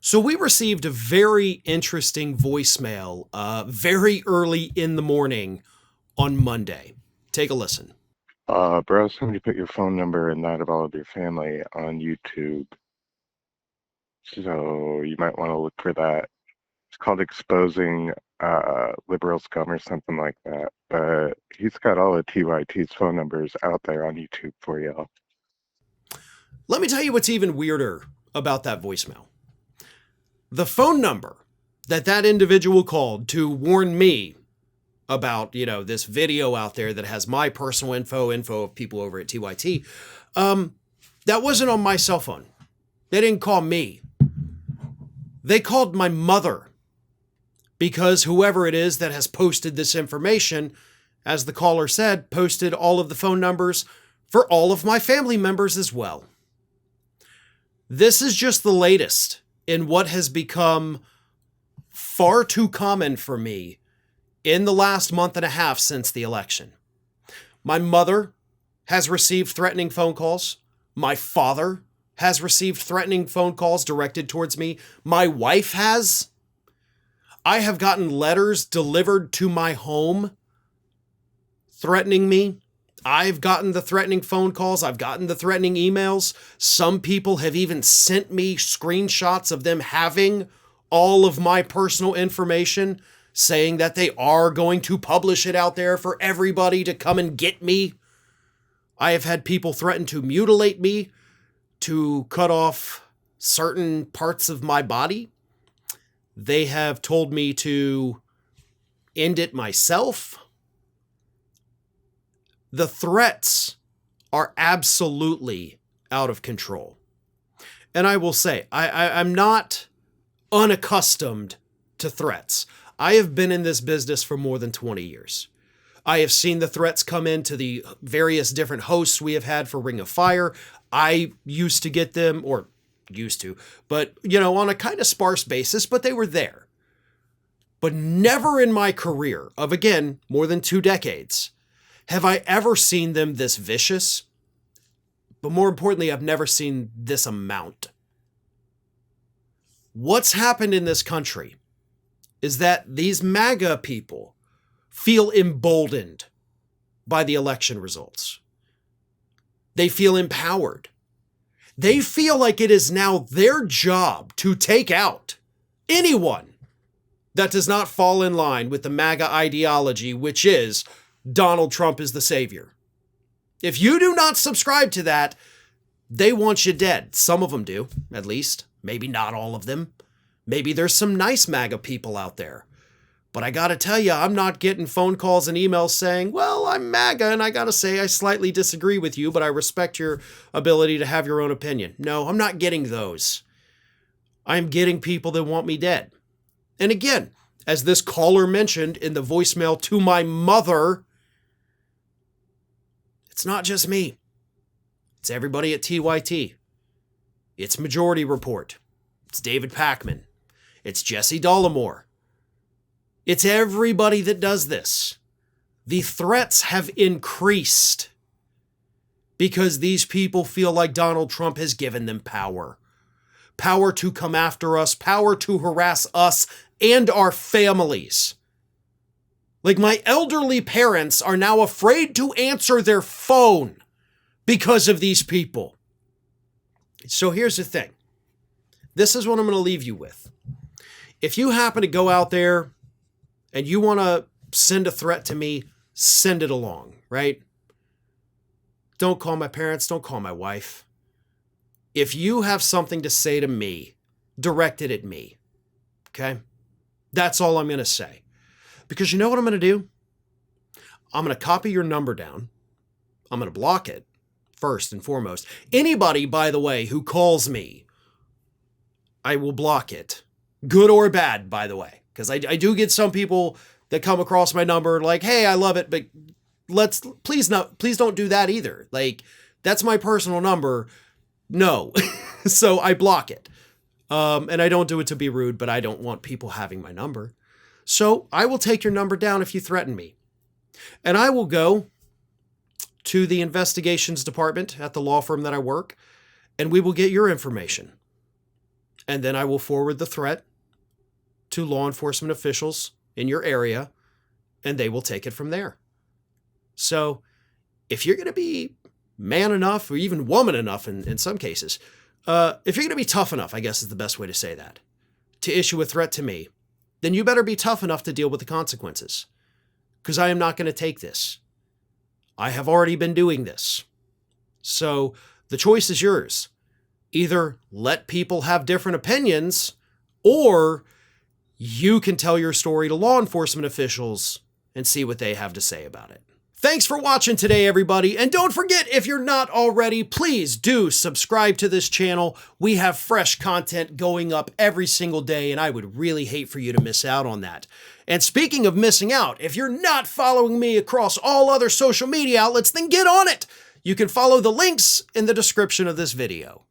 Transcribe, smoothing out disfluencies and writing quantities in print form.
So we received a very interesting voicemail very early in the morning on Monday. Take a listen. Bro, somebody put your phone number and that of all of your family on YouTube. So you might want to look for that. It's called Exposing Liberal Scum or something like that. But he's got all of TYT's phone numbers out there on YouTube for y'all. Let me tell you what's even weirder about that voicemail. The phone number that individual called to warn me about, this video out there that has my personal info of people over at TYT, that wasn't on my cell phone. They didn't call me. They called my mother, because whoever it is that has posted this information, as the caller said, posted all of the phone numbers for all of my family members as well. This is just the latest in what has become far too common for me in the last month and a half since the election. My mother has received threatening phone calls. My father has received threatening phone calls directed towards me. My wife has. I have gotten letters delivered to my home threatening me. I've gotten the threatening phone calls. I've gotten the threatening emails. Some people have even sent me screenshots of them having all of my personal information, saying that they are going to publish it out there for everybody to come and get me. I have had people threaten to mutilate me, to cut off certain parts of my body. They have told me to end it myself. The threats are absolutely out of control. And I will say, I'm not unaccustomed to threats. I have been in this business for more than 20 years. I have seen the threats come into the various different hosts we have had for Ring of Fire. I used to get them, or used to, but, on a kind of sparse basis, but they were there. But never in my career of, again, more than 2 decades, have I ever seen them this vicious. But more importantly, I've never seen this amount. What's happened in this country is that these MAGA people feel emboldened by the election results. They feel empowered. They feel like it is now their job to take out anyone that does not fall in line with the MAGA ideology, which is Donald Trump is the savior. If you do not subscribe to that, they want you dead. Some of them do, at least. Maybe not all of them. Maybe there's some nice MAGA people out there. But I gotta tell you, I'm not getting phone calls and emails saying, well, I'm MAGA, and I gotta say I slightly disagree with you, but I respect your ability to have your own opinion. No, I'm not getting those. I'm getting people that want me dead. And again, as this caller mentioned in the voicemail to my mother, it's not just me. It's everybody at TYT. It's Majority Report. It's David Pakman. It's Jesse Dollemore. It's everybody that does this. The threats have increased because these people feel like Donald Trump has given them power. Power to come after us, power to harass us and our families. Like, my elderly parents are now afraid to answer their phone because of these people. So here's the thing. This is what I'm going to leave you with. If you happen to go out there and you want to send a threat to me, send it along, right? Don't call my parents. Don't call my wife. If you have something to say to me, direct it at me. Okay? That's all I'm going to say. Because you know what I'm going to do? I'm going to copy your number down. I'm going to block it, first and foremost. Anybody, by the way, who calls me, I will block it. Good or bad, by the way. Because I do get some people that come across my number like, hey, I love it, but please don't do that either. Like, that's my personal number. No. So I block it. And I don't do it to be rude, but I don't want people having my number. So I will take your number down if you threaten me. And I will go to the investigations department at the law firm that I work, and we will get your information. and then I will forward the threat to law enforcement officials in your area, and they will take it from there. So if you're going to be man enough, or even woman enough in some cases, if you're going to be tough enough, I guess is the best way to say that, to issue a threat to me, then you better be tough enough to deal with the consequences. Because I am not going to take this. I have already been doing this. So the choice is yours. Either let people have different opinions, or you can tell your story to law enforcement officials and see what they have to say about it. Thanks for watching today, everybody. And don't forget, if you're not already, please do subscribe to this channel. We have fresh content going up every single day, and I would really hate for you to miss out on that. And speaking of missing out, if you're not following me across all other social media outlets, then get on it. You can follow the links in the description of this video.